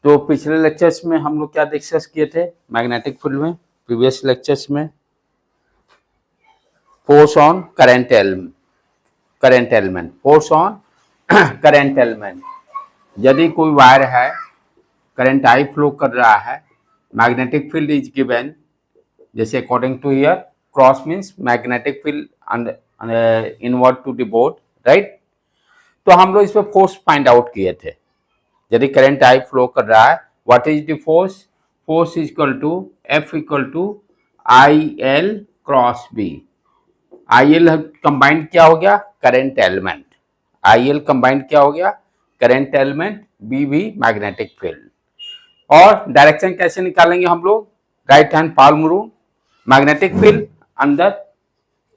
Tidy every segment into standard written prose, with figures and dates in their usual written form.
तो पिछले लेक्चर्स में हम लोग क्या डिस्कस किए थे मैग्नेटिक फील्ड में, प्रीवियस लेक्चर्स में force on current element, force on current element. यदि कोई वायर है, करंट आई फ्लो कर रहा है, मैग्नेटिक फील्ड इज गिवन, जैसे according to here cross means magnetic field inward to the board, right. तो हम लोग इस पर फोर्स फाइंड आउट किए थे। यदि करंट आई फ्लो कर रहा है, what is the force? Force is equal to F equal to I L cross B. I L combined क्या हो गया? Current element. I L combined क्या हो गया? करंट एलिमेंट, बी भी मैग्नेटिक फील्ड। और डायरेक्शन कैसे निकालेंगे हम लोग? Right hand palm rule. Magnetic field अंदर,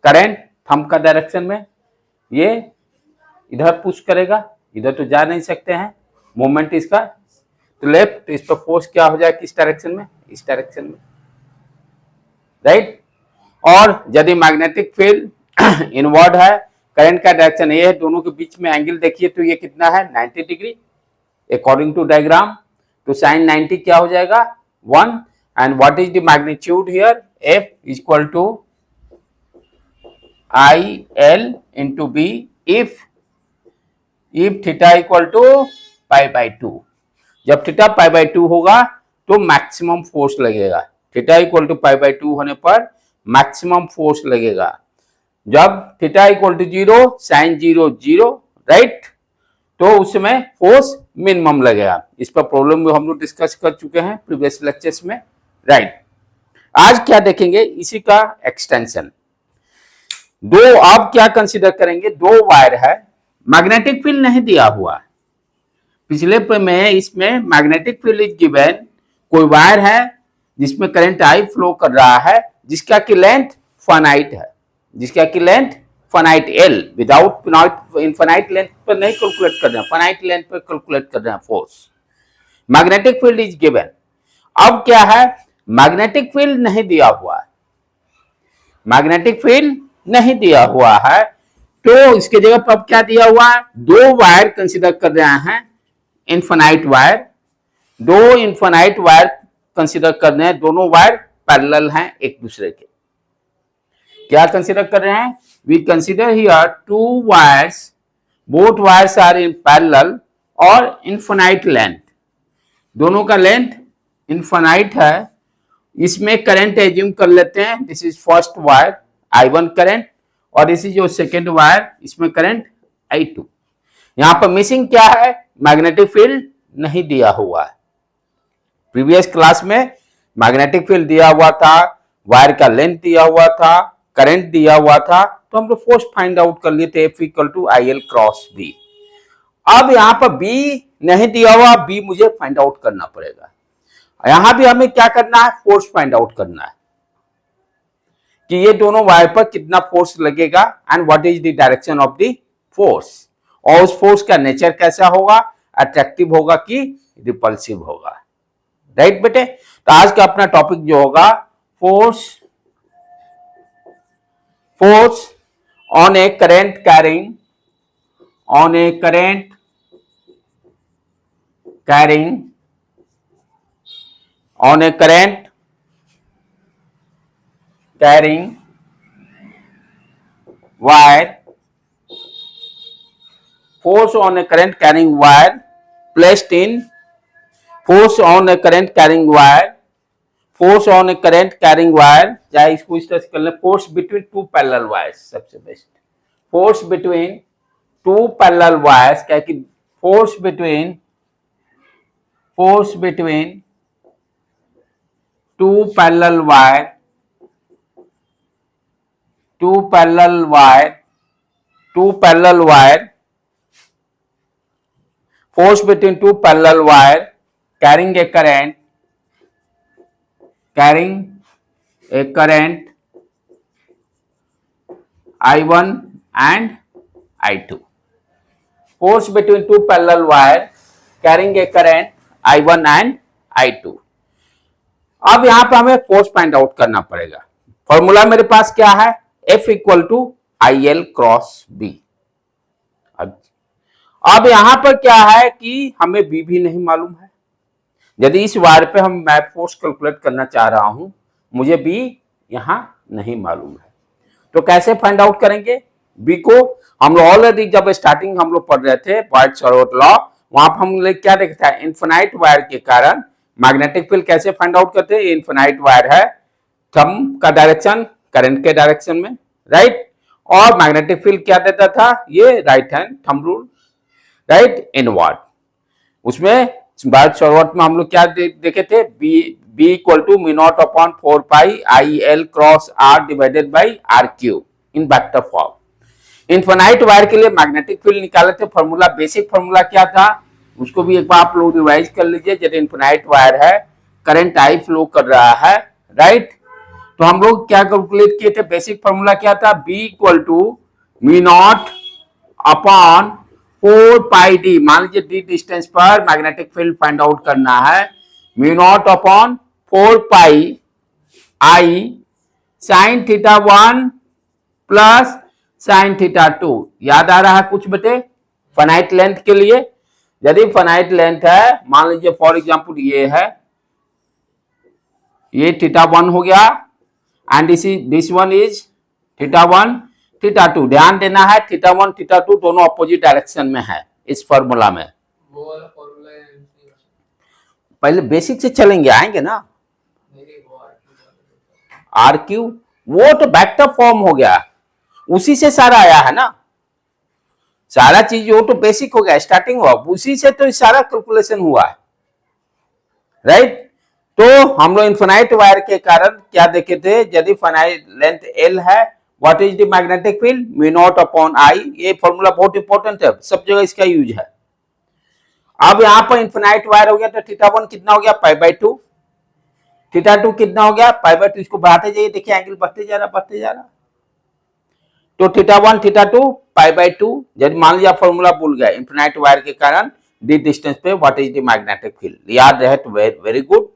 करंट थंब का डायरेक्शन में, ये इधर पुश करेगा, इधर तो जा नहीं सकते हैं, मोमेंट इसका तो लेफ्ट, तो इस पर फोर्स क्या हो जाए? किस डायरेक्शन में? इस डायरेक्शन में, राइट। और यदि मैग्नेटिक फील्ड इनवर्ड है, करंट का डायरेक्शन ये है, दोनों के बीच में एंगल देखिए तो ये कितना है? 90 डिग्री अकॉर्डिंग टू डायग्राम। तो साइन 90 क्या हो जाएगा? 1। And what is the magnitude here? F is equal to I L into B if theta equal to pi by 2। जब थीटा पाई बाई 2 होगा तो मैक्सिमम फोर्स लगेगा। Theta equal to pi by 2 होने पर maximum force लगेगा। जब theta equal to 0, sine 0 0, right, तो उस समय फोर्स मिनिमम लगेगा। इस पर प्रॉब्लम में हम लोग डिस्कस कर चुके हैं प्रीवियस लेक्चर्स में, राइट। आज क्या देखेंगे? इसी का एक्सटेंशन। दो आप क्या कंसीडर करेंगे? दो वायर है, मैग्नेटिक फील्ड नहीं दिया हुआ। पिछले में इसमें मैग्नेटिक फील्ड इज गिवन, कोई वायर है जिसमें करंट आई फ्लो कर रहा है, जिसका की लेंथ फाइनाइट है, जिसका की length finite L, without infinite length पर नहीं कैलकुलेट कर रहे हैं, फाइनाइट लेंथ पर कैलकुलेट कर रहे हैं force. Magnetic field is given. अब क्या है? मैग्नेटिक फील्ड नहीं दिया हुआ है, मैग्नेटिक फील्ड नहीं दिया हुआ है, तो इसके जगह पर अब क्या दिया हुआ है? दो वायर कंसीडर कर रहे हैं, इनफाइनाइट वायर, दो इनफाइनाइट वायर कंसीडर कर रहे हैं, दोनों वायर पैरेलल हैं एक दूसरे के। क्या कंसीडर कर रहे हैं? We consider here two wires, both wires are in parallel और इनफाइनाइट लेंथ, दोनों का लेंथ इनफाइनाइट है। इसमें करंट एज्यूम कर लेते हैं, this is first wire I1 current, और इसी जो सेकेंड वायर, इसमें करंट I2। यहां पर मिसिंग क्या है? मैग्नेटिक फील्ड नहीं दिया हुआ है। प्रीवियस क्लास में मैग्नेटिक फील्ड दिया हुआ था, वायर का लेंथ दिया हुआ था, करंट दिया हुआ था, तो हम लोग फोर्स फाइंड आउट कर लिए थे, F equal to I L cross B. अब यहां पर B नहीं दिया हुआ, B मुझे फाइंड आउट करना पड़ेगा। यहां भी हमें क्या करना है? फोर्स फाइंड आउट करना है कि ये दोनों वायर पर कितना फोर्स लगेगा and what is the direction of the force, और उस फोर्स का नेचर कैसा होगा? अट्रैक्टिव होगा कि रिपल्सिव होगा, राइट बेटे। तो आज का अपना टॉपिक जो होगा, force on A current carrying, on A current carrying, on a current carrying wire, force on a current carrying wire placed in, force on a current carrying wire, force on a current carrying wire, चाहे इसको इस तरह से कर ले, force between two parallel wires सबसे best, force between two parallel wires, क्या कि force between two parallel wire, force between two parallel wire carrying a current I1 and I2, force between two parallel wire carrying a current I1 and I2। अब यहां पर हमें force find out करना पड़ेगा। Formula मेरे पास क्या है? F equal to I L cross B. अब यहां पर क्या है कि हमें बी भी नहीं मालूम है, यदि इस वायर पे हम मैप फोर्स कैलकुलेट करना चाह रहा हूं, मुझे बी यहां नहीं मालूम है, तो कैसे फाइंड आउट करेंगे बी को? हम लोग ऑलरेडी जब स्टार्टिंग हम लोग पढ़ रहे थे वाइट-शॉर्ट लॉ, वहां पर हम लोग क्या देखा था, इनफिनाइट वायर के कारण मैग्नेटिक फील्ड कैसे फाइंड आउट करते हैं। इनफिनाइट वायर है, थंब का डायरेक्शन करंट के डायरेक्शन में, राइट, और मैग्नेटिक फील्ड क्या देता था, ये right hand thumb rule, right, inward. उसमें वाइट-शॉर्ट में हम लोग क्या देखे थे, B equal to mu naught upon 4 pi I L cross R divided by R cube in vector form. Infinite wire के लिए मैग्नेटिक फील्ड निकाले थे, फॉर्मूला, बेसिक फॉर्मूला क्या था, उसको भी एक बार आप लोग रिवाइज कर लीजिए। जब इनफिनाइट वायर है, करंट आई फ्लो कर रहा है, राइट, तो हम लोग क्या कैलकुलेट किए थे, बेसिक फॉर्मूला क्या था, B equal to mu naught upon 4 pi D. मान लीजिए डी डिस्टेंस पर मैग्नेटिक फील्ड फाइंड आउट करना है, mu naught upon 4 pi I sine theta 1 plus sine theta 2। याद आ रहा है कुछ बेटे? फाइनाइट लेंथ के लिए, यदि फाइनाइट लेंथ है, मान लीजिए फॉर एग्जांपल ये है, ये थीटा 1 हो गया and this one is theta 1 theta 2। ध्यान देना है थीटा 1 थीटा 2 दोनों अपोजिट डायरेक्शन में है इस फॉर्मूला में। वो वाला फॉर्मूला है, पहले बेसिक से चलेंगे, आएंगे ना। आर क्यू वो तो वेक्टर फॉर्म हो गया, उसी से सारा आया है ना, सारा चीज वो तो बेसिक हो गया, स्टार्टिंग हुआ, उसी से तो सारा कैलकुलेशन हुआ है, राइट। तो हम लोग इनफिनाइट वायर के कारण क्या देखे थे, यदि फाइनाइट लेंथ एल है, what is the magnetic field, mu naught upon I. ये फॉर्मूला बहुत इंपॉर्टेंट है, सब जगह इसका यूज है। अब यहां पर इनफिनाइट वायर हो गया, तो थीटा 1 कितना हो गया, पाई बाई 2, थीटा 2 कितना हो गया, पाई बाई 2। इसको बढ़ाते जाइए, देखिए एंगल बढ़ते जा रहा, बढ़ते जा रहा। तो थीटा 1 थीटा 2 पाई बाई 2। यदि मान लिया फॉर्मूला भूल गए इनफिनाइट वायर के कारण, डी डिस्टेंस पे what is the magnetic field, याद रहे तो वेरी गुड।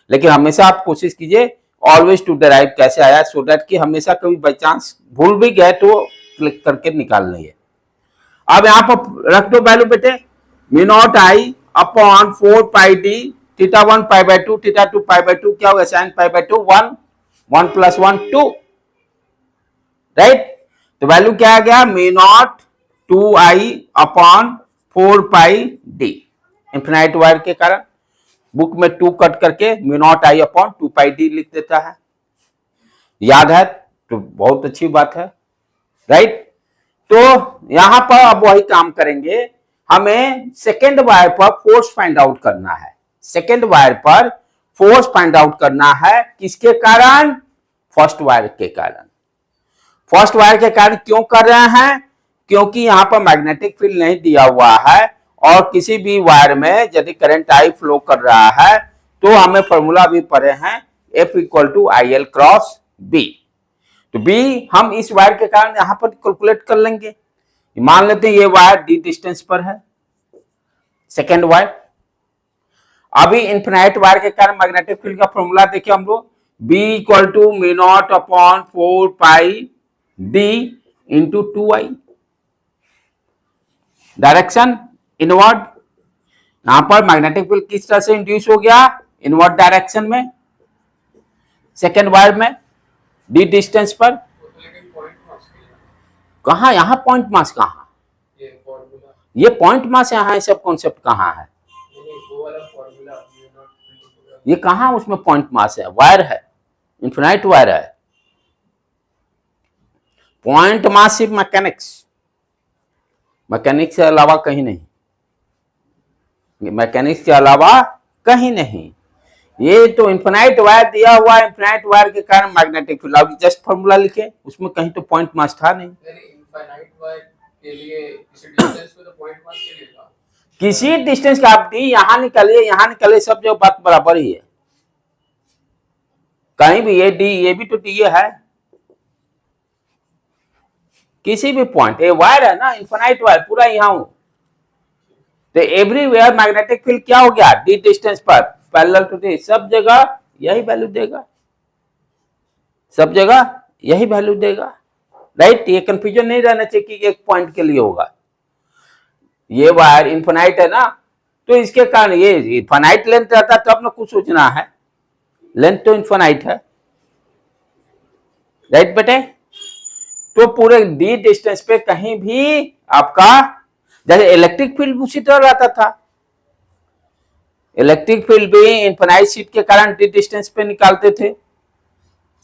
लेकिन हमेशा आप कोशिश कीजिए ऑलवेज टू डिराइव कैसे आया, सो दैट कि हमेशा कभी बाई चांस भूल भी गए तो क्लिक करके निकाल लेंगे। अब यहाँ पर रख दो वैल्यू बेटे, mu not I upon 4 pi D, theta 1 pi by 2 theta 2 pi by 2, क्या होगा, sine pi by 2 1 1 plus 1 2, right. तो वैल्यू क्या आ गया, mu not 2 I upon 4 pi D. Infinite wire के कारण बुक में 2 कट करके mu not I upon 2 pi D लिख देता है, याद है तो बहुत अच्छी बात है, राइट। तो यहां पर अब वही काम करेंगे, हमें सेकेंड वायर पर फोर्स फाइंड आउट करना है। सेकेंड वायर पर फोर्स फाइंड आउट करना है, किसके कारण, फर्स्ट वायर के कारण। फर्स्ट वायर के कारण क्यों कर रहे हैं, क्योंकि यहां पर मैग्नेटिक फील्ड नहीं दिया हुआ है, और किसी भी वायर में यदि करंट आई फ्लो कर रहा है तो हमें फॉर्मूला भी पढ़े हैं, F equal to I L cross B. तो बी हम इस वायर के कारण यहां पर कैलकुलेट कर लेंगे। मान लेते हैं ये वायर डी डिस्टेंस पर है, सेकेंड वायर। अभी इनफिनाइट वायर के कारण मैग्नेटिक फील्ड का फॉर्मूला देखिए हम लोग, B equal to mu naught upon 4 pi D into 2i, direction inward. यहां पर मैग्नेटिक फील्ड किस तरह से इंड्यूस हो गया, इनवर्ड डायरेक्शन में, सेकेंड वायर में, डी डिस्टेंस पर। कहा यहां पॉइंट मास, कहा ये पॉइंट मास, यहां सब कॉन्सेप्ट कहां है, ये कहां उसमें पॉइंट मास है, वायर है, इनफिनाइट वायर है। पॉइंट मास सिर्फ मैकेनिक्स से अलावा कहीं नहीं, मैकेनिक्स के अलावा कहीं नहीं। ये तो इनफिनाइट वायर दिया हुआ, इनफिनाइट वायर के कारण मैग्नेटिक फील्ड। अब जस्ट फॉर्मूला लिखे, उसमें कहीं तो पॉइंट मास था नहीं। इनफिनाइट वायर के लिए किसी डिस्टेंस पे तो पॉइंट मास के लिए था, किसी डिस्टेंस का आप डी यहां निकालिए, सब जो बात बराबर ही है, कहीं भी ये डी, ये भी तो डी है, किसी भी पॉइंट, ये वायर है ना, इनफिनाइट वायर पूरा यहां हूं, तो एवरीवेयर मैग्नेटिक फील्ड क्या हो गया, डी डिस्टेंस पर पैरेलल टू दी, सब जगह यही वैल्यू देगा, सब जगह यही वैल्यू देगा, राइट। ये कंफ्यूजन नहीं रहना चाहिए कि एक पॉइंट के लिए होगा। ये वायर इनफिनाइट है ना, तो इसके कारण ये इनफाइनाइट लेंथ रहता तो अपने कुछ सोचना है, लेंथ तो इनफाइनाइट है, राइट बेटे। तो पूरे डी डिस्टेंस पे कहीं भी आपका जैसे इलेक्ट्रिक फील्ड उसी तरह रहता था, इलेक्ट्रिक फील्ड भी इनफाइनाइट शीट के कारण डी डिस्टेंस पे निकालते थे,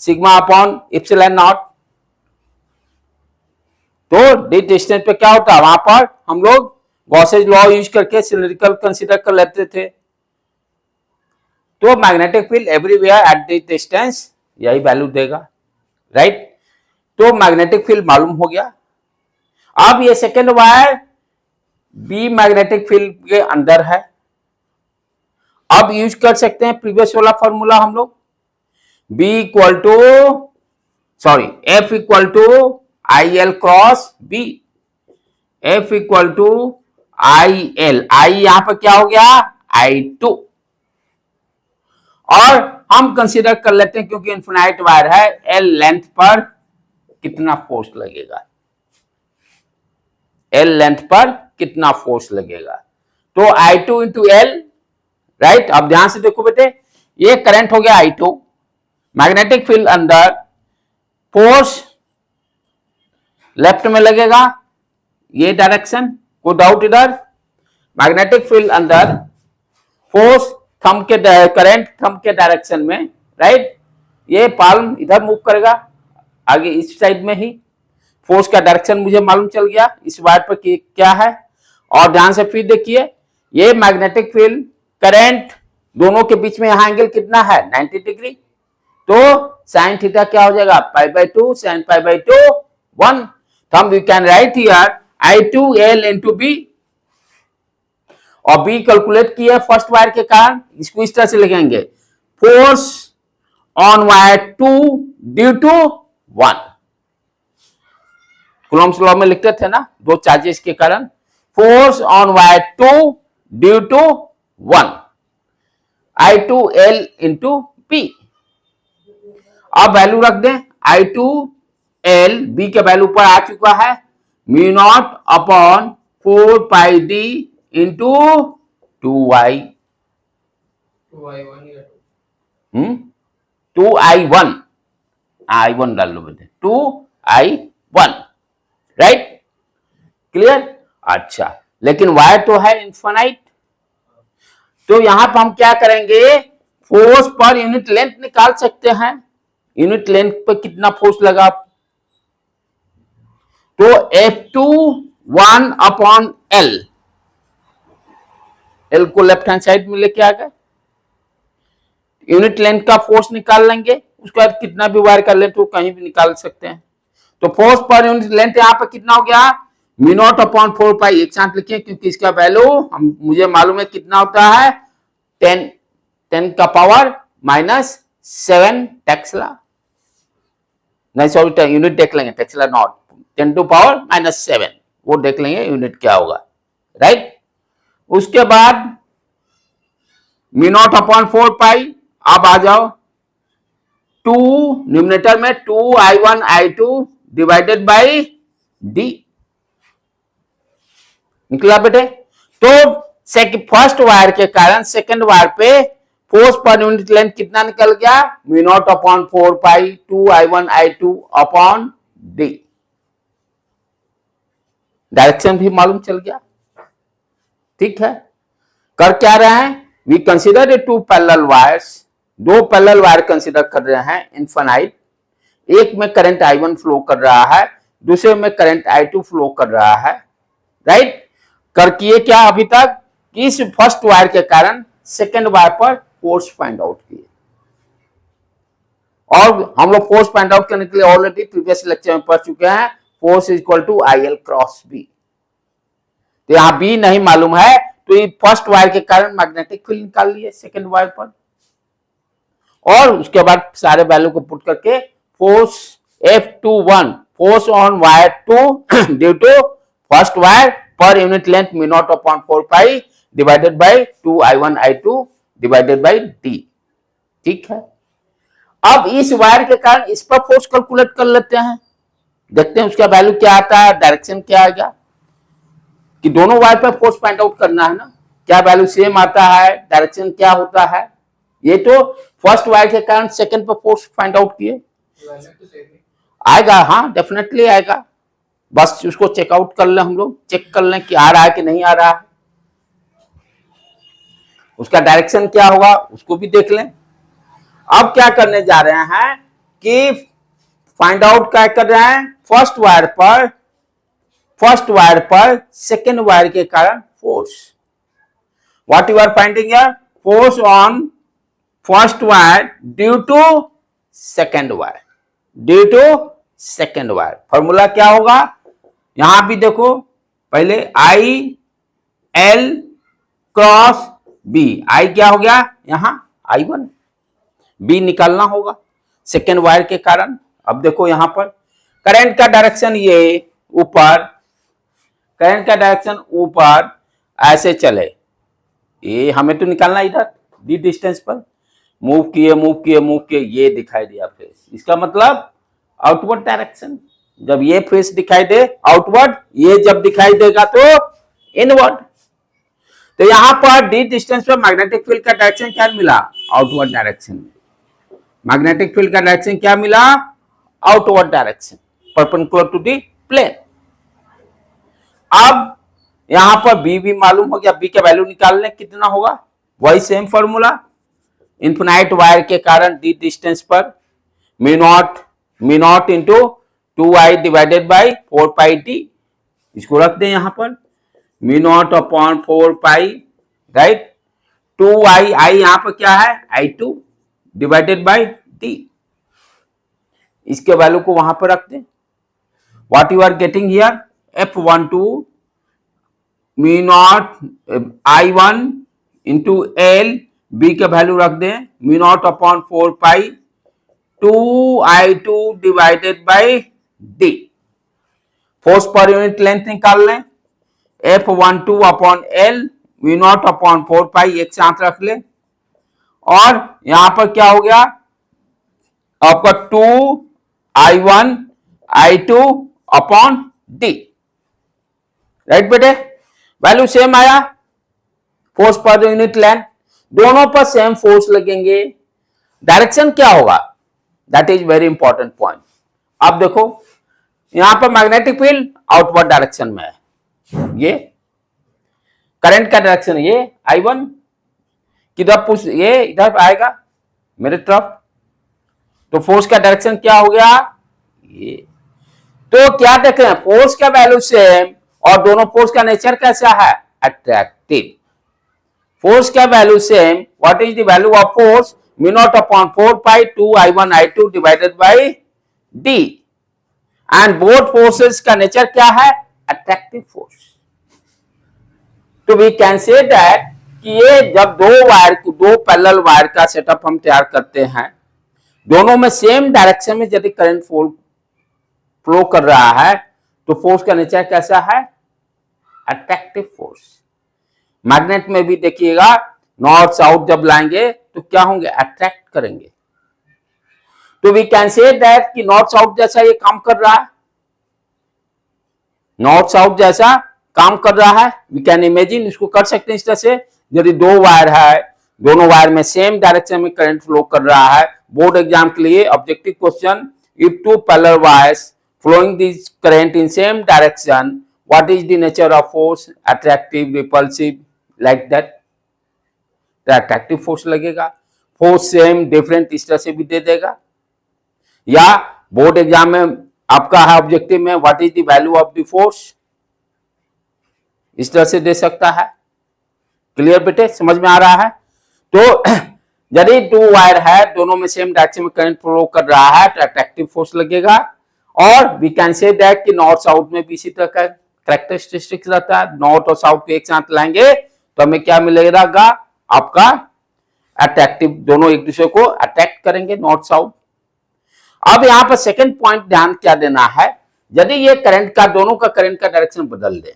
सिग्मा अपॉन एप्सिलॉन नॉट। तो डी डिस्टेंस पे क्या होता है, वहां पर हम लोग गॉसेज लॉ यूज करके सिलिंड्रिकल कंसीडर कर लेते थे। तो magnetic field everywhere at the distance यही वैल्यू देगा, राइट। तो मैग्नेटिक फील्ड मालूम हो गया। अब ये second wire B magnetic field के अंदर है। अब यूज कर सकते हैं प्रीवियस वाला फॉर्मूला हम लोग, B equal to F equal to I L cross B, F equal to I L, I यहां पर क्या हो गया I2, और हम कंसीडर कर लेते हैं क्योंकि इनफिनाइट वायर है, L लेंथ पर कितना फोर्स लगेगा, L लेंथ पर कितना फोर्स लगेगा। तो I2 इंटू एल, राइट। अब ध्यान से देखो बेटे, ये करंट हो गया I2, मैग्नेटिक फील्ड अंदर, फोर्स लेफ्ट में लगेगा, ये डायरेक्शन, कोई डाउट इधर। मैग्नेटिक फील्ड अंदर, फोर्स थंब के करंट थंब के डायरेक्शन में, राइट। ये पाल्म इधर मूव करेगा आगे इस साइड में ही, फोर्स का डायरेक्शन मुझे मालूम चल गया इस वायर पर क्या है। और ध्यान से फिर देखिए, ये मैग्नेटिक फील्ड करंट दोनों के बीच में यहां एंगल कितना है 90 डिग्री, तो साइन थीटा क्या हो जाएगा π/2 sin π/2 1। हम we can write here I2L into B, और बी कैलकुलेट किया फर्स्ट वायर के कारण, इसको इस तरह से लिखेंगे force on wire 2 due to 1, Coulomb's law में लिखते थे ना, दो चार्जेस के कारण, force on wire 2 due to 1, I2L into B. अब वैल्यू रख दें, I2L बी के वैल्यू पर आ चुका है mu naught upon 4πd into 2y, 2i1, i1 डाल लो बेटे, 2i1, राइट, क्लियर। अच्छा, लेकिन वायर तो है इनफाइनाइट, तो यहां पर हम क्या करेंगे, फोर्स पर यूनिट लेंथ निकाल सकते हैं, यूनिट लेंथ पर कितना फोर्स लगा, तो F2 1 अपॉन L, L को लेफ्ट हैंड साइड में लेके आ गए, यूनिट लेंथ का फोर्स निकाल लेंगे, उसके बाद कितना भी वायर का लेंथ हो कहीं भी निकाल सकते हैं। तो फोर्स पर यूनिट लेंथ यहां पर कितना हो गया म्यू नॉट अपॉन 4π, एक साथ लिखिए क्योंकि इसका वैल्यू हम मुझे मालूम है कितना होता है 10 का पावर -7 टेस्ला, नहीं सॉरी यूनिट देख लेंगे, टेस्ला नॉट, 10 टू पावर -7 वो देख लेंगे यूनिट क्या होगा, राइट। उसके बाद म्यू नॉट अपॉन 4π, अब आ जाओ 2 न्यूमरेटर में 2i1 I2 divided by D, निकला बेटे। तो फर्स्ट वायर के कारण सेकंड वायर पे फोर्स पर यूनिट लेंथ कितना निकल गया mu naught upon 4π 2i1 I2 upon D, direction भी मालूम चल गया, ठीक है। कर क्या रहे हैं, we consider two parallel wires, दो पैरेलल वायर कंसिडर कर रहे हैं इनफाइनाइट, एक में करंट I1 फ्लो कर रहा है, दूसरे में करंट I2 फ्लो कर रहा है, राइट। कर किए क्या अभी तक, इस फर्स्ट वायर के कारण सेकंड वायर पर फोर्स फाइंड आउट किए, और हम लोग फोर्स फाइंड आउट करने के लिए ऑलरेडी प्रीवियस लेक्चर में पढ़ चुके हैं, force is equal to IL cross B. तो यहां बी नहीं मालूम है, तो ये फर्स्ट वायर के कारण मैग्नेटिक फील्ड निकाल लिए सेकंड वायर पर, और उसके बाद सारे वैल्यू को पुट करके force F21 force on wire 2 due to first wire per unit length mu naught upon 4π divided by 2i1 I2 divided by d, ठीक है। अब इस वायर के कारण इस पर फोर्स कैलकुलेट कर लेते हैं, देखते हैं उसका वैल्यू क्या आता है, डायरेक्शन क्या आएगा, कि दोनों वायर पर फोर्स फाइंड आउट करना है ना। क्या वैल्यू सेम आता है, डायरेक्शन क्या होता है। ये तो फर्स्ट वायर के कारण सेकंड पर फोर्स फाइंड आउट किए, आएगा, हाँ डेफिनेटली आएगा, बस उसको चेकआउट कर लें, हम लोग चेक कर लें कि आ रहा है कि नहीं आ रहा है, उसका डायरेक्शन क्या होगा उसको भी देख लें। अब क्या करने जा रहे हैं कि फाइंड आउट क्या कर रहे हैं, फर्स्ट वायर पर सेकेंड वायर के कारण force. What you are finding here, force on first wire due to second wire, formula क्या होगा, यहां भी देखो, पहले I L cross B, I क्या हो गया यहां I1, बी निकालना होगा सेकेंड वायर के कारण। अब देखो यहां पर करंट का डायरेक्शन ये ऊपर, करंट का डायरेक्शन ऊपर ऐसे चले, ये हमें तो निकालना इधर दी डिस्टेंस पर, मूव किए, ये दिखाई दिया फेस, इसका मतलब आउटवर्ड डायरेक्शन। जब ये फेस दिखाई दे आउटवर्ड, ये जब दिखाई देगा तो इनवर्ड। तो यहां पर डी डिस्टेंस पर मैग्नेटिक फील्ड का डायरेक्शन क्या मिला, आउटवर्ड डायरेक्शन में। मैग्नेटिक फील्ड का डायरेक्शन क्या मिला, outward direction, perpendicular to the plane. अब यहां पर बी भी मालूम हो गया, बी का वैल्यू निकाल लें कितना होगा, वही सेम फॉर्मूला, इन्फिनाइट वायर के कारण डी डिस्टेंस पर mu naught into 2I divided by 4 pi D, इसको रख दें यहां पर mu naught upon 4 pi, right, 2I, I यहां पर क्या है I2 डिवाइडेड बाई डी, इसके वैल्यू को वहां पर रख दें। What you are getting here, F12 mu naught I1 into L, B के वैल्यू रख दें mu naught upon 4 pi 2I2 divided by D. Force पर यूनिट लेंथ निकाल लें, F12 upon L mu naught upon 4 पाई, एक साथ रख लें, और यहां पर क्या हो गया आपका 2I1 I2 upon D, right बेटे, वैल्यू सेम आया, फोर्स पर यूनिट लेंथ, दोनों पर सेम फोर्स लगेंगे, डायरेक्शन क्या होगा, that is very important point. अब देखो यहां पर मैग्नेटिक फील्ड आउटवर्ड डायरेक्शन में है, ये करंट का डायरेक्शन ये I1 किधर पुश, ये इधर आएगा मेरे तरफ, तो फोर्स का डायरेक्शन क्या हो गया ये। तो क्या देख रहे हैं, फोर्स का वैल्यू सेम और दोनों फोर्स का नेचर कैसा है, अट्रैक्टिव। फोर्स का value same, what is the value of force, mu naught upon 4 pi 2I1 I2 divided by D, and both forces का नेचर क्या है, अट्रैक्टिव फोर्स। तो वी कैन से दैट कि ये जब दो पैरेलल वायर का सेटअप हम तैयार करते हैं, दोनों में सेम डायरेक्शन में यदि करंट फ्लो कर रहा है तो फोर्स का नेचर कैसा है, अट्रैक्टिव फोर्स। मैग्नेट में भी देखिएगा नॉर्थ साउथ जब लाएंगे तो क्या होंगे, अट्रैक्ट करेंगे। तो वी कैन से दैट कि नॉर्थ साउथ जैसा ये काम कर रहा है, नॉर्थ साउथ जैसा काम कर रहा है, वी कैन इमेजिन, इसको कर सकते हैं इस तरह से, यदि दो वायर है, दोनों वायर में सेम डायरेक्शन में करंट फ्लो कर रहा है। बोर्ड एग्जाम के लिए objective question, if two parallel wires flowing this current in same direction, what is the nature of force, attractive, repulsive, like that, तो attractive force लगेगा। Force same different इस तरह से भी दे देगा, या बोर्ड एग्जाम में आपका है ऑब्जेक्टिव में what is the value of the force, इस तरह से दे सकता है। क्लियर बेटे, समझ में आ रहा है। तो यदि दो वायर है, दोनों में सेम डायरेक्शन में करंट फ्लो कर रहा है तो अट्रैक्टिव फोर्स लगेगा। और वी कैन से दैट कि नॉर्थ साउथ में भी इसी तरह का कैरेक्टरिस्टिक्स रहता है, नॉर्थ और साउथ को एक साथ लाएंगे तो हमें क्या मिलेगा, आपका अट्रैक्टिव, दोनों एक दूसरे को अट्रैक्ट करेंगे नॉर्थ साउथ। अब यहां पर सेकंड पॉइंट ध्यान क्या देना है, यदि ये करंट का, दोनों का करंट का डायरेक्शन बदल दे,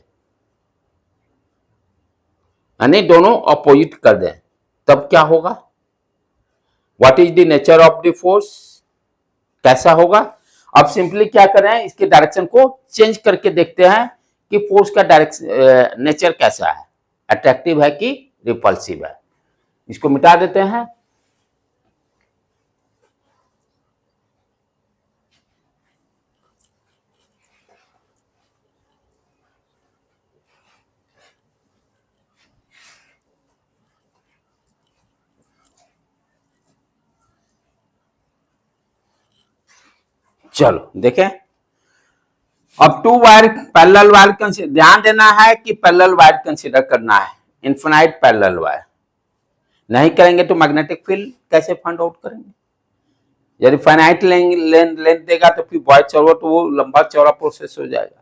यानी दोनों अपोजिट कर दें, तब क्या होगा, what is the nature of the force, कैसा होगा। अब सिंपली क्या कर रहे हैं, इसके डायरेक्शन को चेंज करके देखते हैं कि फोर्स का डायरेक्शन नेचर कैसा है। अट्रैक्टिव है कि रिपल्सिव है। इसको मिटा देते हैं। चलो देखें, अब two wire parallel wire consider, ध्यान देना है कि पैरेलल वायर कंसीडर करना है, इनफिनाइट पैरेलल वायर। नहीं करेंगे तो मैग्नेटिक फील्ड कैसे फाइंड आउट करेंगे? यदि फाइनाइट लेंथ देगा तो फिर वायर चौड़ा, तो वो लंबा चौड़ा प्रोसेस हो जाएगा,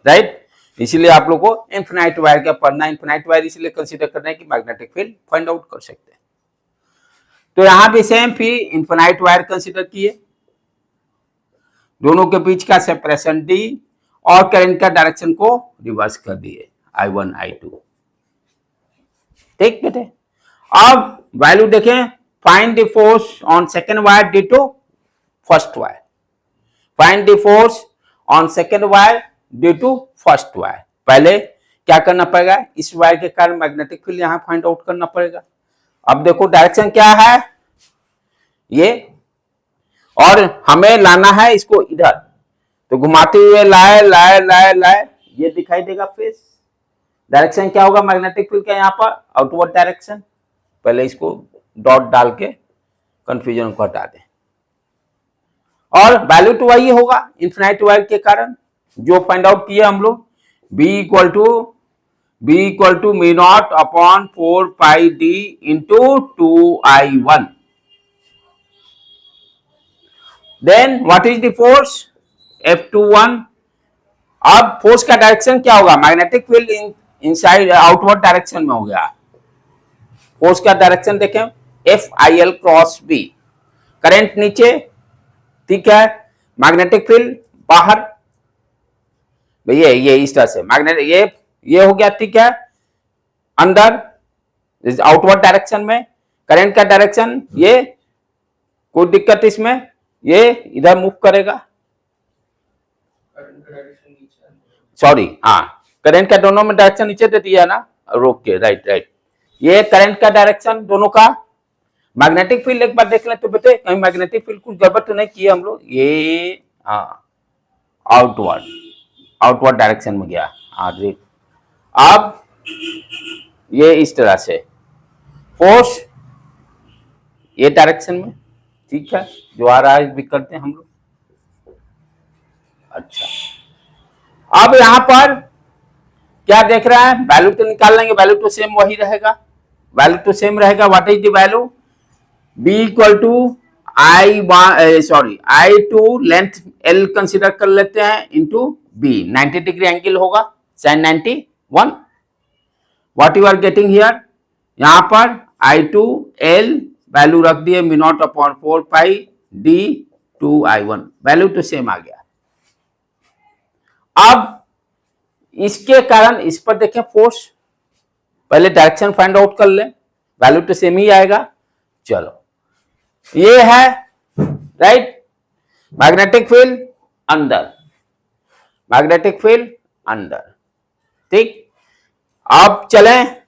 राइट। इसीलिए आप लोग को इनफिनाइट वायर का पढ़ना, इनफिनाइट वायर इसलिए कंसीडर करना है कि मैग्नेटिक फील्ड फाइंड आउट कर सकते हैं। तो यहां भी सेम फिर इनफिनाइट वायर कंसीडर किए, दोनों के बीच का सेपरेशन डी और करंट का डायरेक्शन को रिवर्स कर दिए, I1 I2। ठीक बेटे, अब वैल्यू देखें, find the force on second wire due to first wire, find the force on second wire due to first wire. पहले क्या करना पड़ेगा, इस वायर के कारण मैग्नेटिक फील्ड यहां फाइंड आउट करना पड़ेगा। अब देखो डायरेक्शन क्या है ये, और हमें लाना है इसको इधर, तो घुमाते हुए लाए लाए लाए लाए, ये दिखाई देगा फेस। डायरेक्शन क्या होगा मैग्नेटिक फील्ड का यहाँ पर, आउटवर्ड डायरेक्शन। पहले इसको डॉट डाल के कंफ्यूजन को हटा दें, और वैल्यू तो वही होगा इनफिनाइट वायर के कारण जो फाइंड आउट किया हम लोग, B equal to mu naught upon 4 pi D into 2I1। Then what is the force, F21। अब फोर्स का डायरेक्शन क्या होगा, magnetic field inside outward direction में हो गया। फोर्स का डायरेक्शन देखें, FIL क्रॉस B, करंट नीचे, ठीक है, मैग्नेटिक फील्ड बाहर, भैया ये इस तरह से मैग्नेटिक, ये हो गया, ठीक है, अंदर आउटवर्ड डायरेक्शन में। करंट का डायरेक्शन ये, कोई दिक्कत इसमें, ये इधर मूव करेगा, सॉरी, हाँ, करंट का दोनों में डायरेक्शन नीचे दे दिया ना, रोक के, राइट राइट। ये करंट का डायरेक्शन दोनों का। मैग्नेटिक फील्ड एक बार देख लें तो बेटे, कहीं मैग्नेटिक फील्ड कुछ गड़बड़ तो नहीं किया हम लोग, ये हाँ आउटवर्ड डायरेक्शन में गया। हाँ जी, अब ये इस तरह से फोर्स ये डायरेक्शन में, ठीक है, जो आ रहा है भी करते हैं हम लोग। अच्छा, अब यहां पर क्या देख रहा है, वैल्यू तो निकाल लेंगे, वैल्यू तो सेम वही रहेगा, वैल्यू तो सेम रहेगा। What is the value, B equal to I2 length L consider कर लेते हैं इंटू B, 90 डिग्री एंगल होगा, sin 91। What you are getting here, यहां पर I2 L वैल्यू रख दिए mu naught upon 4 pi D 2I1, value तो same आ गया। अब इसके कारण इस पर देखें फोर्स, पहले डायरेक्शन फाइंड आउट कर ले, वैल्यू तो सेम ही आएगा। चलो ये है राइट, मैग्नेटिक फील्ड अंदर, मैग्नेटिक फील्ड अंदर, ठीक। अब चलें,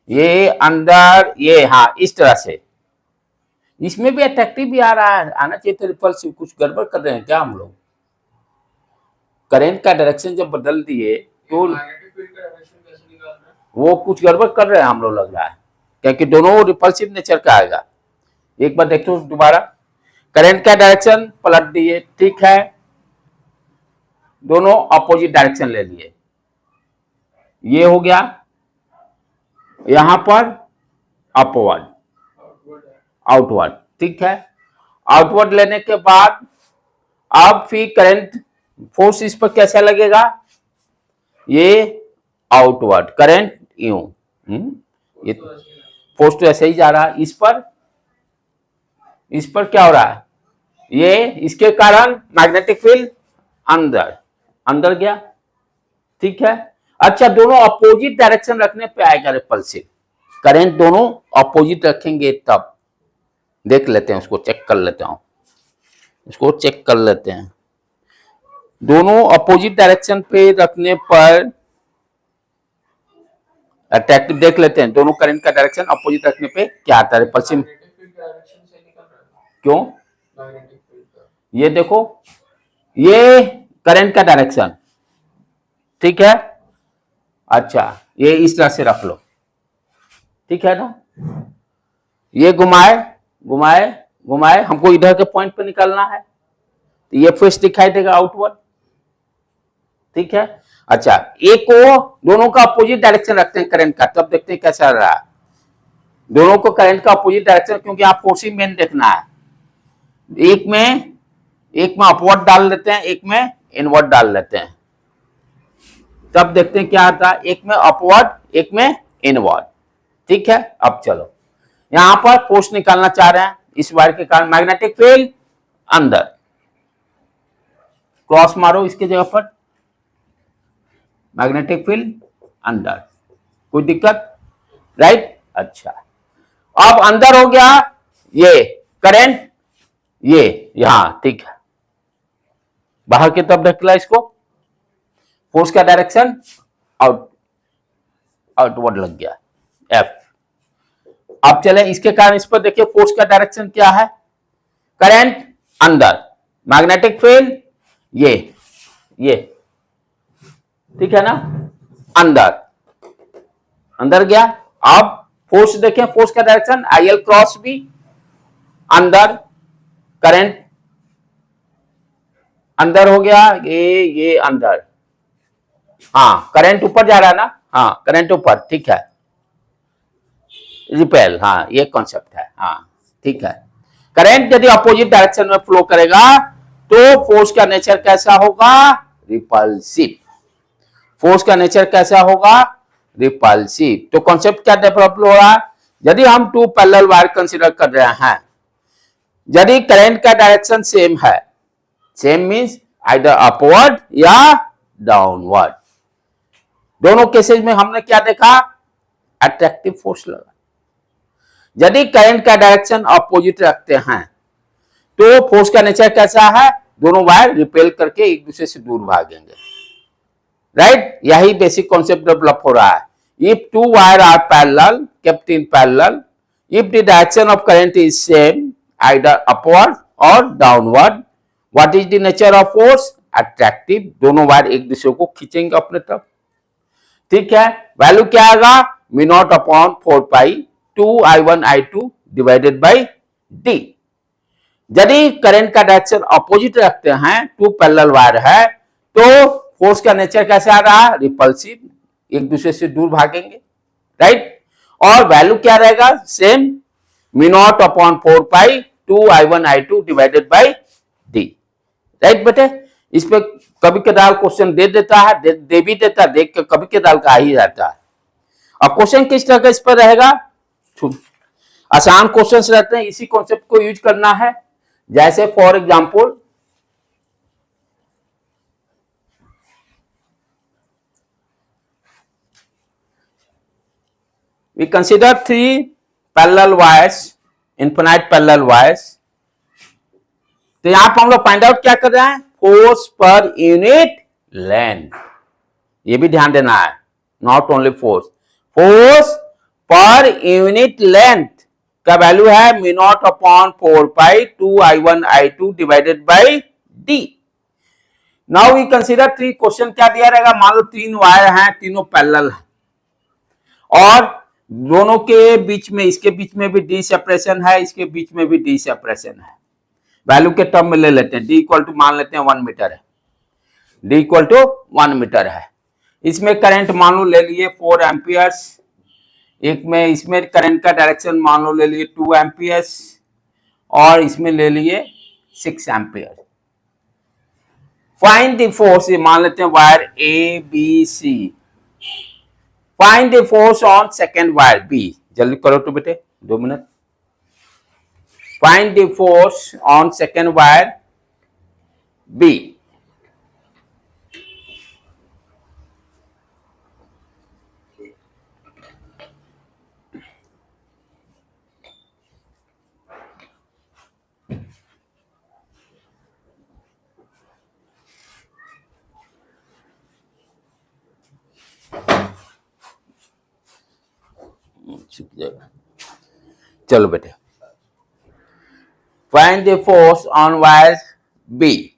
ये अंदर, ये हाँ इस तरह से, इसमें भी अट्रैक्टिव भी आ रहा है, आना चाहिए तो रिपल्सिव। कुछ गड़बड़ कर रहे हैं क्या हम लोग, करंट का डायरेक्शन जब बदल दिए तो वो कुछ गड़बड़ कर रहे हैं हम लोग, लग रहा है, क्योंकि दोनों रिपल्सिव नेचर का आएगा। एक बार देखो दोबारा, करंट का डायरेक्शन पलट दिए, ठीक है, दोनों अपोजिट डायरेक्शन ले लिए, ये हो गया, यहां पर अपवर्ड आउटवर्ड, ठीक है। आउटवर्ड लेने के बाद अब फिर करंट फोर्स इस पर कैसा लगेगा, ये आउटवर्ड करंट यूं, ये फोर्स तो ऐसे ही जा रहा है, इस पर क्या हो रहा है, ये इसके कारण मैग्नेटिक फील्ड अंदर गया, ठीक है। अच्छा, दोनों अपोजिट डायरेक्शन रखने पे आएगा रिपल्सिव, करंट दोनों अपोजिट रखेंगे तब, देख लेते हैं, उसको चेक कर लेते हैं, इसको चेक कर लेते हैं। दोनों अपोजिट डायरेक्शन पे रखने पर अट्रैक्टिव देख लेते हैं, दोनों करंट का डायरेक्शन अपोजिट रखने पे क्या आता है, रिपल्सिव। क्यों? ये देखो, ये करंट का डायरेक्शन, ठीक है। अच्छा, ये इस तरह से रख लो, ठीक है ना। ये घुमाए घुमाए घुमाए, हमको इधर के पॉइंट पे निकलना है, तो ये फोर्स दिखाई देगा आउटवर्ड, ठीक है। अच्छा, एक को दोनों का अपोजिट डायरेक्शन रखते हैं करंट का, तब देखते हैं कैसा रहा है। दोनों को करंट का अपोजिट डायरेक्शन, क्योंकि आप फोर्सिंग मेन देखना है, एक में अपवर्ड डाल लेते हैं, एक में इनवर्ड डाल लेते हैं, तब देखते हैं क्या आता है, एक में अपवर्ड एक में इनवर्ड, ठीक है। अब चलो, यहां पर फोर्स निकालना चाह रहे हैं इस वायर के कारण, मैग्नेटिक फील्ड अंदर, क्रॉस मारो इसके जगह पर, मैग्नेटिक फील्ड अंदर, कोई दिक्कत, राइट। अच्छा, अब अंदर हो गया ये करंट, ये यहां, ठीक है, बाहर की तरफ ढकेला इसको, फोर्स का डायरेक्शन आउटवर्ड लग गया, एफ। अब चले इसके कारण, इस पर देखिए फोर्स का डायरेक्शन क्या है, करंट अंदर, मैग्नेटिक फील्ड ये ठीक है ना, अंदर अंदर गया। अब फोर्स देखें, फोर्स का डायरेक्शन आईएल क्रॉस बी, अंदर करंट अंदर हो गया, ये अंदर, हाँ करंट ऊपर जा रहा है ना, हाँ करंट ऊपर, ठीक है, रिपेल, हाँ ये कॉन्सेप्ट है, हाँ ठीक है। करंट यदि अपोजिट डायरेक्शन में फ्लो करेगा तो फोर्स का नेचर कैसा होगा, रिपल्सिव। फोर्स का नेचर कैसा होगा, रिपल्सिव। तो कॉन्सेप्ट क्या डेवलप हो रहा है, यदि हम टू पैरेलल वायर कंसीडर कर रहे हैं, यदि करंट का डायरेक्शन सेम है, सेम मींस आइदर अपवर्ड या डाउनवर्ड, दोनों केसेस में हमने क्या देखा, अट्रैक्टिव फोर्स लगा। यदि करंट का डायरेक्शन अपोजिट रखते हैं तो फोर्स का नेचर कैसा है, दोनों वायर रिपेल करके एक दूसरे से दूर भागेंगे, राइट। यही बेसिक कॉन्सेप्ट डेवलप हो रहा है। If two wire are parallel, kept in parallel, if the direction of current is same, either upward or downward, what is the nature of force, attractive। दोनों वायर एक दूसरे को खींचेंगे अपने तरफ, ठीक है। वैल्यू क्या आएगा, mu naught upon 4 pi 2I1I2 divided by D. यदि करंट का डायरेक्शन अपोजिट रखते हैं, टू पैरेलल वायर है, तो फोर्स का नेचर कैसे आ रहा है, रिपल्सिव, एक दूसरे से दूर भागेंगे, राइट। और वैल्यू क्या रहेगा, same, mu naught upon 4 pi 2I1I2 divided by D, right बेटे। इस पे कभी कदार क्वेश्चन दे देता है, दे भी देता, देख के कभी कदार का ही रहता है। अब क्वेश्चन किस तरह का इस पर रहेगा, आसान क्वेश्चंस रहते हैं, इसी कॉन्सेप्ट को यूज करना है। जैसे for example, we consider 3 parallel wires, infinite parallel wires। तो यहां पर हम लोग फाइंड आउट क्या कर रहे हैं, फोर्स पर यूनिट लेंथ, ये भी ध्यान देना है, नॉट ओनली फोर्स, फोर्स पर यूनिट लेंथ का वैल्यू है mu naught upon 4 pi 2I1I2 divided by D. Now we consider 3, question क्या दिया रहेगा, मान लो 3 वायर हैं, तीनों पैरेलल हैं, और दोनों के बीच में, इसके बीच में भी डी सेपरेशन है, इसके बीच में भी डी सेपरेशन है। वैल्यू के टर्म में ले लेते हैं, डी इक्वल टू मान लेते हैं 1 मीटर है, डी इक्वल टू 1 मीटर है। इसमें करंट मान लो ले लिए 4 एम्पियर्स, एक में इसमें करंट का डायरेक्शन मान लो ले लिए 2 एम्पियर्स, और इसमें ले लिए 6 एम्पियर। फाइंड द फोर्स, मान लेते हैं wire A B C, find the force on second wire B. जल्दी करो तो बेटे, 2 minute. Find the force on second wire B. जाएगा। चलो बेटे, find the force on wire B.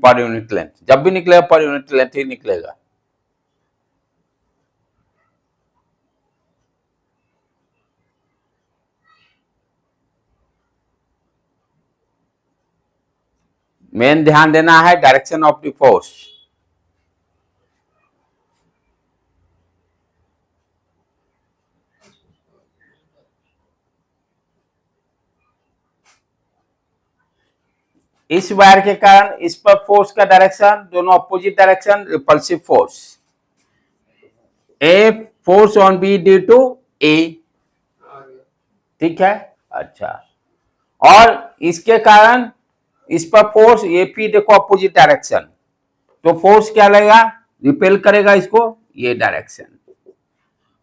पर यूनिट लेंथ, जब भी निकलेगा पर यूनिट लेंथ ही निकलेगा। मेन ध्यान देना है डायरेक्शन ऑफ द फोर्स। इस वायर के कारण इस पर फोर्स का डायरेक्शन दोनों opposite direction, repulsive force. A force on B due to A, ठीक है। अच्छा, और इसके कारण इस पर फोर्स ए पी, देखो अपोजिट डायरेक्शन, तो फोर्स क्या लगेगा, रिपेल करेगा इसको ये डायरेक्शन।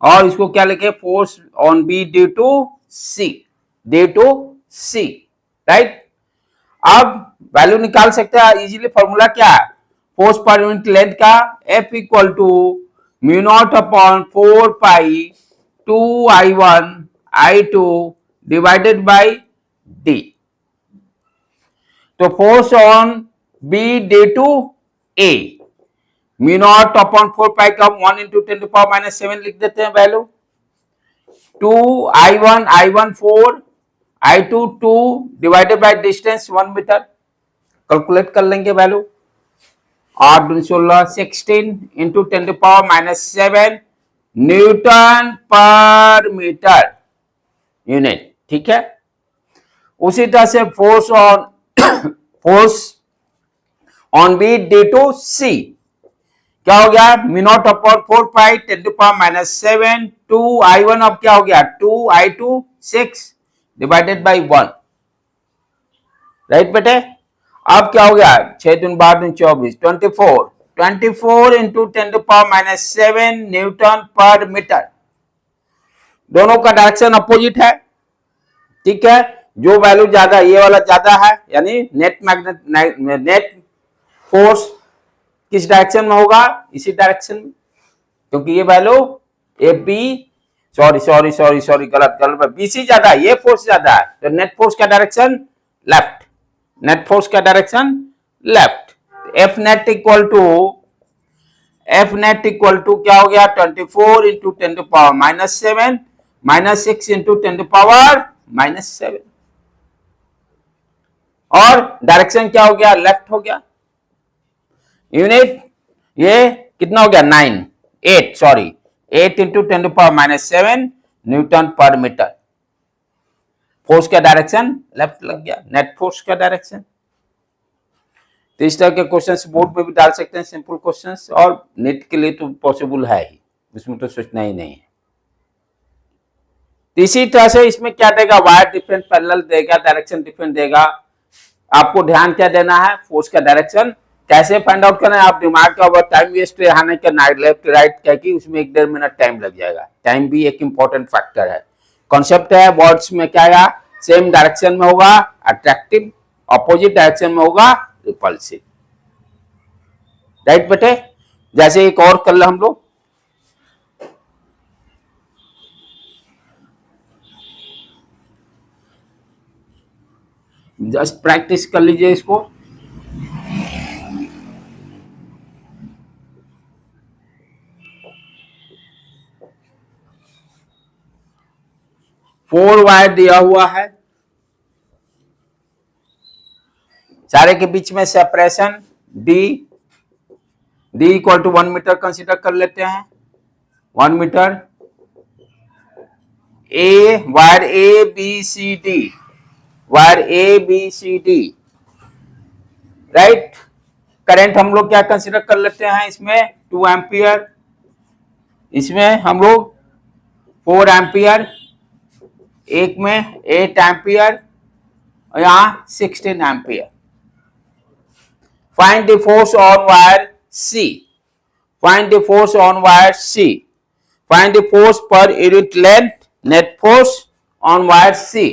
और इसको क्या लिखे, force on B due to C, due to C, right. अब वैल्यू निकाल सकते हैं इजीली। फॉर्मूला क्या है, फोर्स पर यूनिट लेंथ का, F equal to mu naught upon 4 pi 2I1 I2 divided by D. तो force on B due to A, mu naught upon 4 pi का 1 इंटू 10⁻⁻7 लिख देते हैं value. 2I1 I1 4 I2 2 divided by distance 1 metre, calculate कर लेंगे value. 8 दूनी 16 16 into 10⁻⁻7 newton पर metre unit, ठीक है। उसी तरह से force on B due to C क्या हो गया, म्यू नॉट अपॉन 4 पाई 10⁻⁻7 2I1, अब क्या हो गया 2I2 6 डिवाइडेड बाई 1, राइट बेटे। अब क्या हो गया 6 दूनी 12 दूनी 24 24 इंटू 10⁻⁻7 न्यूटन पर मीटर। दोनों का डायरेक्शन अपोजिट है, ठीक है। जो वैल्यू ज्यादा, ये वाला ज्यादा है, यानी नेट फोर्स किस डायरेक्शन में होगा, इसी डायरेक्शन में, क्योंकि ये वैल्यू ए बी, सॉरी गलत बीसी ज्यादा है, ये फोर्स ज्यादा है, तो नेट फोर्स का डायरेक्शन लेफ्ट, नेट फोर्स का direction left. F net equal to क्या हो गया 24 इंटू 10⁻⁻7 -6 इंटू 10⁻⁻7, और डायरेक्शन क्या हो गया, लेफ्ट हो गया। यूनिट ये कितना हो गया 8 इंटू 10⁻⁻7 न्यूटन पर मीटर। फोर्स का डायरेक्शन लेफ्ट लग गया, नेट फोर्स का डायरेक्शन। तो इस तरह के क्वेश्चंस बोर्ड में भी डाल सकते हैं, सिंपल क्वेश्चंस, और नेट के लिए तो पॉसिबल है ही, इसमें तो सोचना ही नहीं है। तो इसी तरह से इसमें क्या देगा, वायर डिफरेंट पैरेलल देगा, डायरेक्शन डिफरेंट देगा। आपको ध्यान क्या देना है, फोर्स का डायरेक्शन कैसे फाइंड आउट करना है। आप दिमाग का टाइम वेस्ट हाने का लेफ्ट राइट क्या कि उसमें 1-1.5 मिनट टाइम लग जाएगा। टाइम भी एक इंपॉर्टेंट फैक्टर है। कॉन्सेप्ट है वर्ड्स में क्या है, सेम डायरेक्शन में होगा अट्रैक्टिव, अपोजिट डायरेक्शन में होगा रिपल्सिव, राइट बेटे। जैसे एक और कर लो हम लोग, जस्ट प्रैक्टिस कर लीजिए इसको। 4 वायर दिया हुआ है, सारे के बीच में separation D equal to 1 metre consider कर लेते हैं। 1 metre. Wire A B C D, wire A B C D, right. Current हम लोग क्या कंसीडर कर लेते हैं इसमें 2 एम्पियर, इसमें हम लोग 4 एम्पियर, एक में 8 एम्पियर और यहां 16 ampere. Find the force on wire C, find the force on wire C, find the force पर unit length, net force on wire C.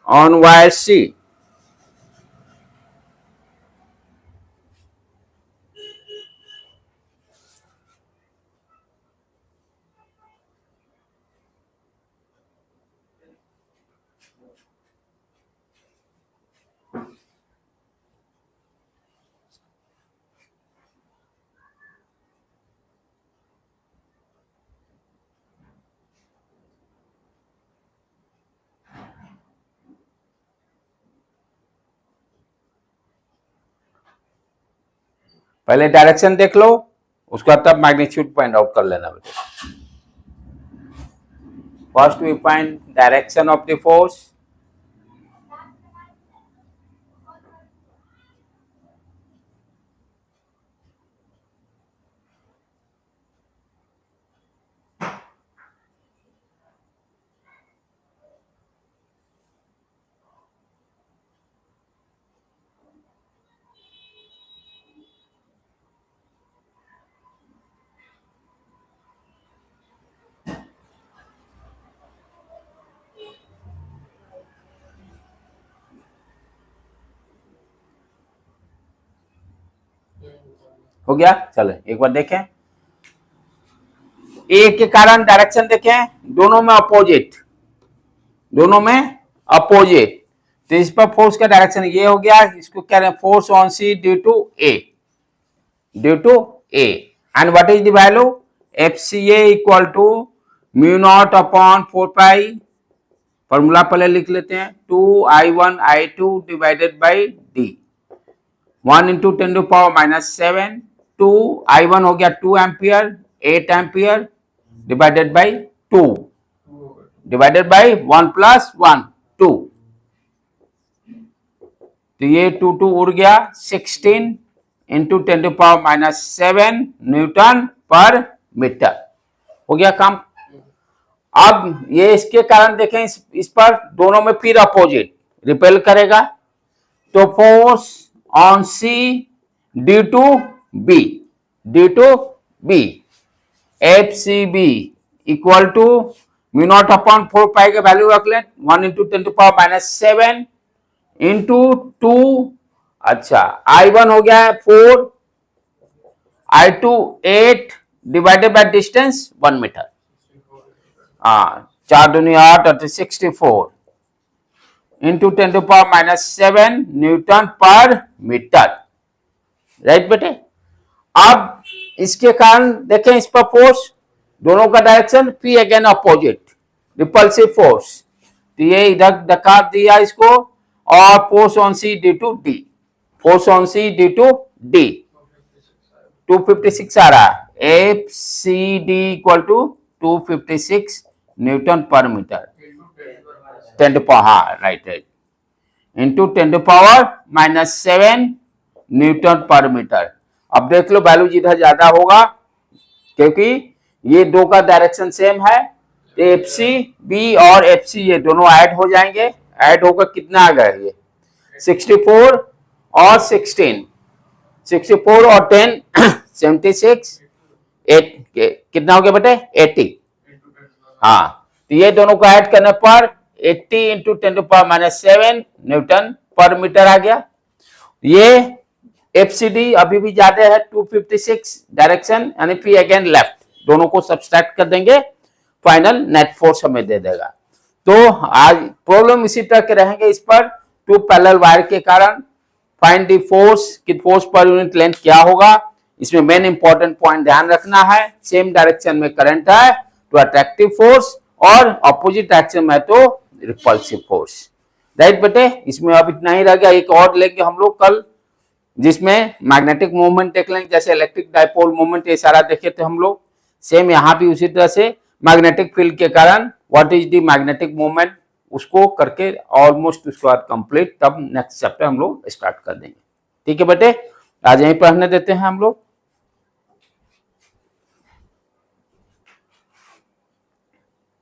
On wire C, पहले डायरेक्शन देख लो, उसका तब मैग्नीट्यूड फाइंड आउट कर लेना बेटा। First we find direction of the force, हो गया। चलो एक बार देखें, ए के कारण डायरेक्शन देखें, दोनों में अपोजिट, दोनों में अपोजिट, तो इस पर फोर्स का डायरेक्शन ये हो गया। इसको कह रहे हैं force on C due to A, due to A. And what is the value? F C A equal to mu naught upon 4 pi, formula पहले लिख लेते हैं, 2I1I2 divided by D, 1 into 10 to power minus 7, 2I1 हो गया 2 ampere, 8 ampere divided by 2 divided by 1 plus 1 2, तो ये 2 उड़ गया, 16 into 10 to power minus 7 newton पर मीटर। हो गया काम। अब ये इसके कारण देखें, इस पर दोनों में फिर अपोजिट रिपेल करेगा, तो force on C due to B, due to B, F C B equal to mu naught upon 4 pi का वैल्यू रख लें, 1 into 10 to power minus 7 into 2, अच्छा I1 हो गया है 4, I2 8 divided by distance 1 metre, 4 दूनी 8 और 64 into 10 to power minus 7 newton पर मीटर, राइट बेटे। अब इसके कारण देखें, इस पर फोर्स दोनों का direction P again opposite, repulsive force, तो ये इधर धक्का दिया इसको, और force on C due to D, force on C due to D 256 आ रहा है, F C D equal to 256 newton पर मीटर, 10 टू पावर, हाँ right, into 10 to power minus 7 newton पर मीटर। अब देख लो वैल्यू जिधर ज्यादा होगा, क्योंकि ये दो का डायरेक्शन सेम है, एफ सी बी और एफ सी ये दोनों ऐड हो जाएंगे, ऐड होकर कितना आ गया ये 64 और 16, 64 और 10 76, 8 कितना हो गया बेटे 80, हाँ, तो ये दोनों को ऐड करने पर 80 into 10 to power minus 7 newton पर मीटर आ गया। ये एफसीडी अभी भी ज्यादा है 256 डायरेक्शन, यानी पी अगेन लेफ्ट, दोनों को सब्सट्रैक्ट कर देंगे, फाइनल नेट फोर्स हमें दे देगा। तो आज प्रॉब्लम इसी तरह के रहेंगे इस पर, 2 पैरेलल वायर के कारण फाइंड द फोर्स कि फोर्स पर यूनिट लेंथ क्या होगा। इसमें मेन इंपॉर्टेंट पॉइंट ध्यान रखना है, सेम डायरेक्शन में करंट है तो अट्रैक्टिव फोर्स, और अपोजिट डायरेक्शन में तो रिपल्सिव फोर्स। राइट बेटे, इसमें अब इतना ही रह गया। एक और लेंगे हम लोग कल, जिसमें मैग्नेटिक मूवमेंट देख लेंगे, जैसे इलेक्ट्रिक डाइपोल मूवमेंट ये सारा देखे थे हम लोग। सेम यहाँ भी उसी तरह से मैग्नेटिक फील्ड के कारण what is the magnetic movement, उसको करके ऑलमोस्ट उसके बाद कंप्लीट, तब नेक्स्ट चैप्टर हम लोग स्टार्ट कर देंगे। ठीक है बेटे, आज यहीं पढ़ने देते हैं हम लोग।